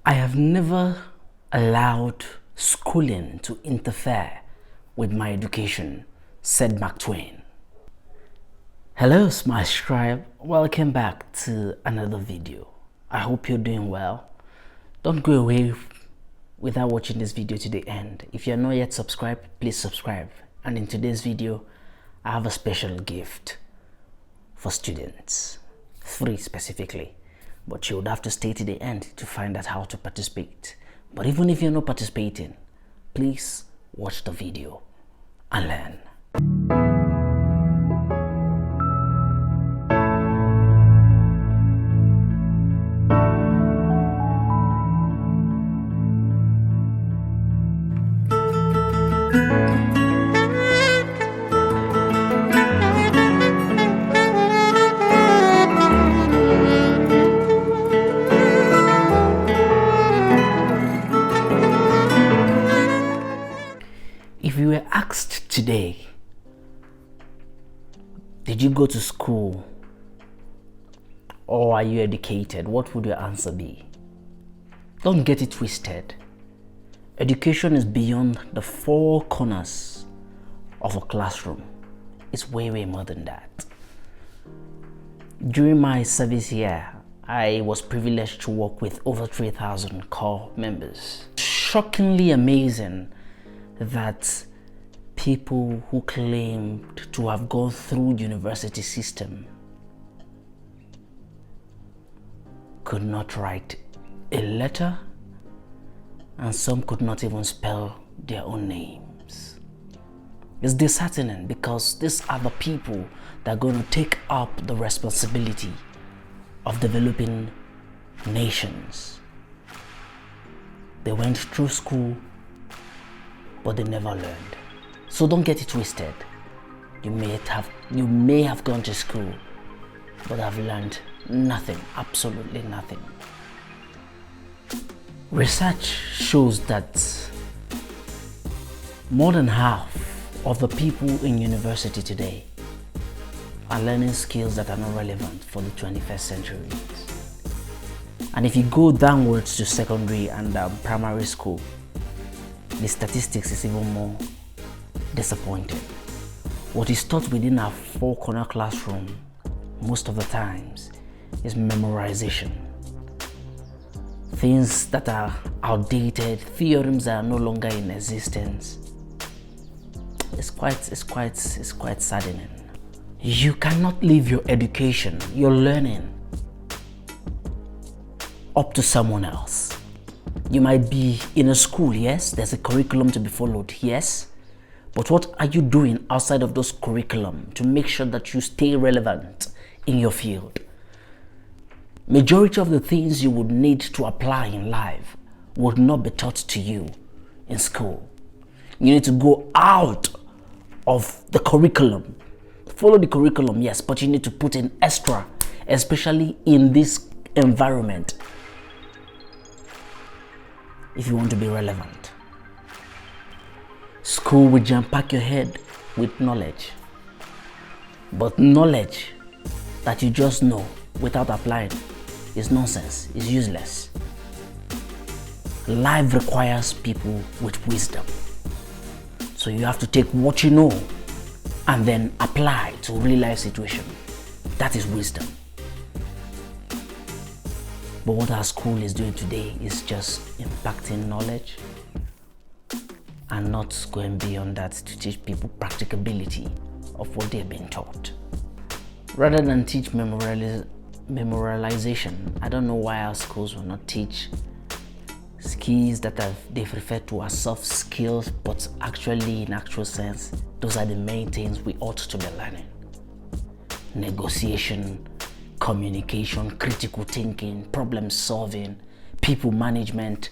I have never allowed schooling to interfere with my education, said Mark Twain. Hello, Smart Scribe. Welcome back to another video. I hope you're doing well. Don't go away without watching this video to the end. If you're not yet subscribed, please subscribe. And in today's video, I have a special gift for students. 3 specifically. But you would have to stay to the end to find out how to participate. But even if you're not participating, please watch the video and learn. If you were asked today, did you go to school or are you educated, what would your answer be? Don't get it twisted. Education is beyond the 4 corners of a classroom. It's way more than that. During my service year, I was privileged to work with over 3,000 core members. Shockingly amazing that people who claimed to have gone through university system could not write a letter, and some could not even spell their own names. It's disheartening because these are the people that are going to take up the responsibility of developing nations. They went through school, but they never learned. So don't get it twisted. You may have gone to school, but have learned nothing, absolutely nothing. Research shows that more than half of the people in university today are learning skills that are not relevant for the 21st century. And if you go downwards to secondary and primary school, the statistics is even more disappointing. What is taught within our 4-corner classroom most of the times is memorization. Things that are outdated, theorems that are no longer in existence. It's quite saddening. You cannot leave your education, your learning, up to someone else. You might be in a school, yes, there's a curriculum to be followed, yes, but what are you doing outside of those curriculum to make sure that you stay relevant in your field? Majority of the things you would need to apply in life would not be taught to you in school. You need to go out of the curriculum. Follow the curriculum, yes, but you need to put in extra, especially in this environment, if you want to be relevant. School will jam-pack your head with knowledge, but knowledge that you just know without applying is nonsense, is useless. Life requires people with wisdom. So you have to take what you know and then apply to real life situation. That is wisdom. But what our school is doing today is just impacting knowledge and not going beyond that to teach people practicability of what they're being taught. Rather than teach memorialization, I don't know why our schools will not teach skills that they've referred to as soft skills, but actually in actual sense, those are the main things we ought to be learning. Negotiation, communication, critical thinking, problem solving, people management,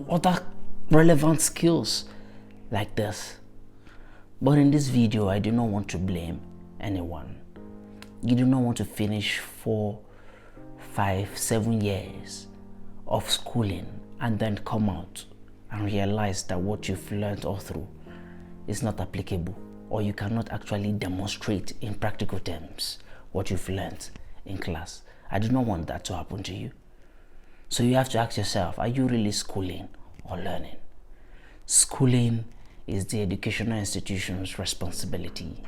other relevant skills like this. But in this video, I do not want to blame anyone. You do not want to finish 4, 5, 7 years of schooling and then come out and realize that what you've learned all through is not applicable, or you cannot actually demonstrate in practical terms what you've learned in class. I do not want that to happen to you. So you have to ask yourself, are you really schooling or learning? Schooling is the educational institution's responsibility,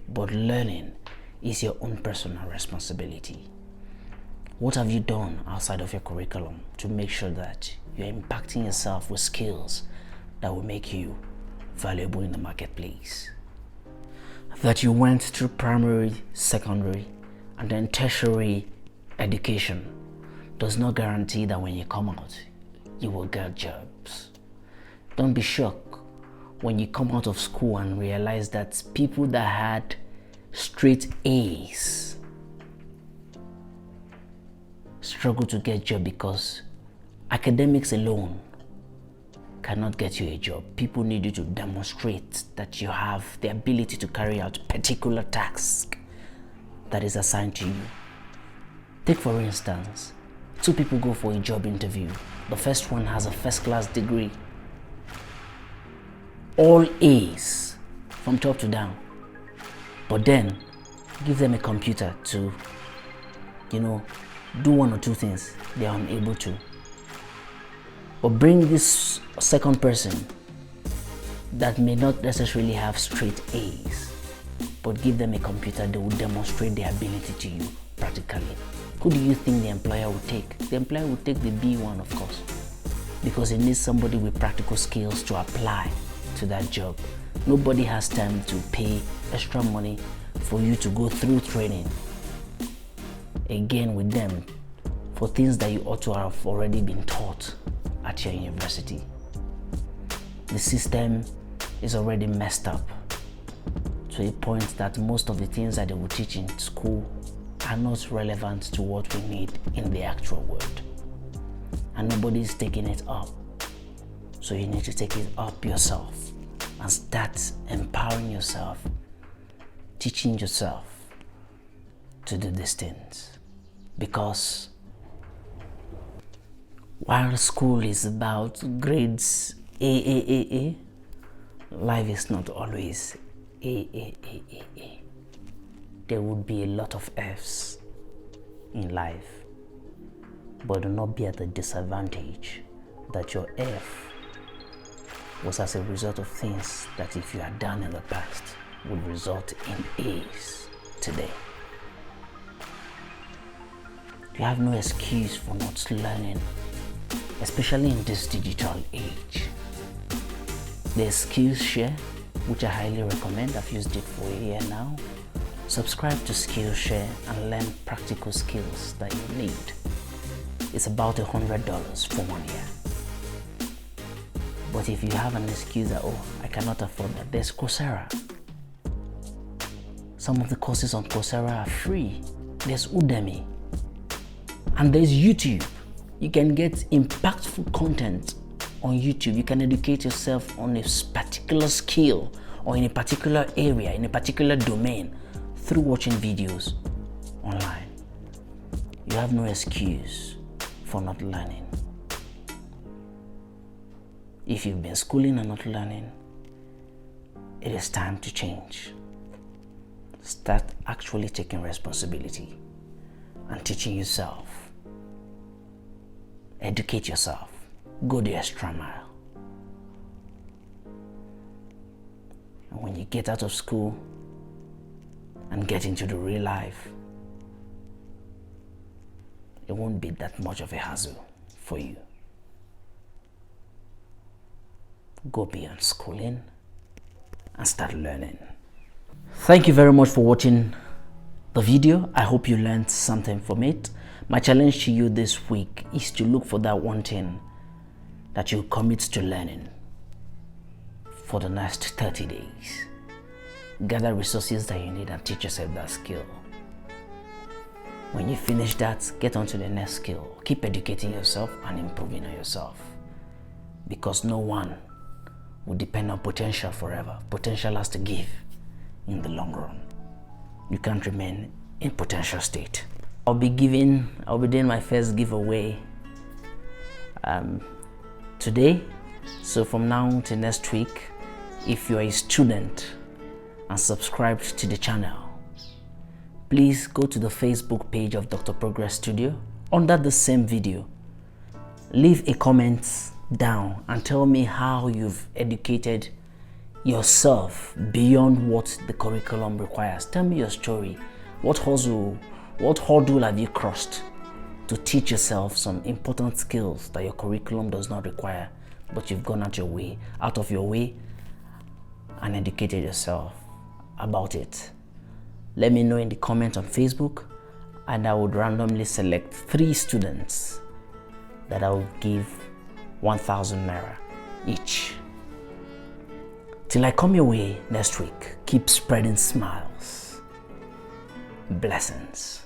but learning is your own personal responsibility. What have you done outside of your curriculum to make sure that you're impacting yourself with skills that will make you valuable in the marketplace? That you went through primary, secondary, and then tertiary education does not guarantee that when you come out, you will get jobs. Don't be shocked when you come out of school and realize that people that had straight A's struggle to get job because academics alone cannot get you a job. People need you to demonstrate that you have the ability to carry out particular task that is assigned to you. Take for instance, two people go for a job interview. The first one has a first-class degree, all A's from top to down, but then give them a computer to, do one or two things they are unable to. But bring this second person that may not necessarily have straight A's, but give them a computer that will demonstrate their ability to you practically. Who do you think the employer would take? The employer would take the B one, of course, because it needs somebody with practical skills to apply to that job. Nobody has time to pay extra money for you to go through training again with them for things that you ought to have already been taught at your university. The system is already messed up to a point that most of the things that they will teach in school are not relevant to what we need in the actual world, and nobody is taking it up. So you need to take it up yourself and start empowering yourself, teaching yourself to do these things. Because while school is about grades A, life is not always A. There would be a lot of F's in life, but do not be at the disadvantage that your F was as a result of things that, if you had done in the past, would result in A's today. You have no excuse for not learning, especially in this digital age. There's Skillshare, which I highly recommend. I've used it for a year now. Subscribe to Skillshare and learn practical skills that you need. It's about $100 for 1 year. But if you have an excuse that, I cannot afford that, there's Coursera. Some of the courses on Coursera are free. There's Udemy. And there's YouTube. You can get impactful content on YouTube. You can educate yourself on a particular skill or in a particular area, in a particular domain, through watching videos online. You have no excuse for not learning. If you've been schooling and not learning, it is time to change. Start actually taking responsibility and teaching yourself. Educate yourself. Go the extra mile. And when you get out of school and get into the real life, it won't be that much of a hassle for you. Go beyond schooling and start learning. Thank you very much for watching the video. I hope you learned something from it. My challenge to you this week is to look for that one thing that you commit to learning for the next 30 days. Gather resources that you need and teach yourself that skill. When you finish that, get on to the next skill. Keep educating yourself and improving on yourself, because no one will depend on potential forever. Potential has to give in the long run. You can't remain in potential state. I'll be doing my first giveaway today. So from now to next week, if you're a student and subscribed to the channel, please go to the Facebook page of Dr. Progress Studio. Under the same video, Leave a comment down and tell me how you've educated yourself beyond what the curriculum requires. Tell me your story. What hurdle have you crossed to teach yourself some important skills that your curriculum does not require, but you've gone out of your way and educated yourself about it? Let me know in the comment on Facebook, and I would randomly select 3 students that I will give 1,000 naira each. Till I come your way next week, keep spreading smiles. Blessings.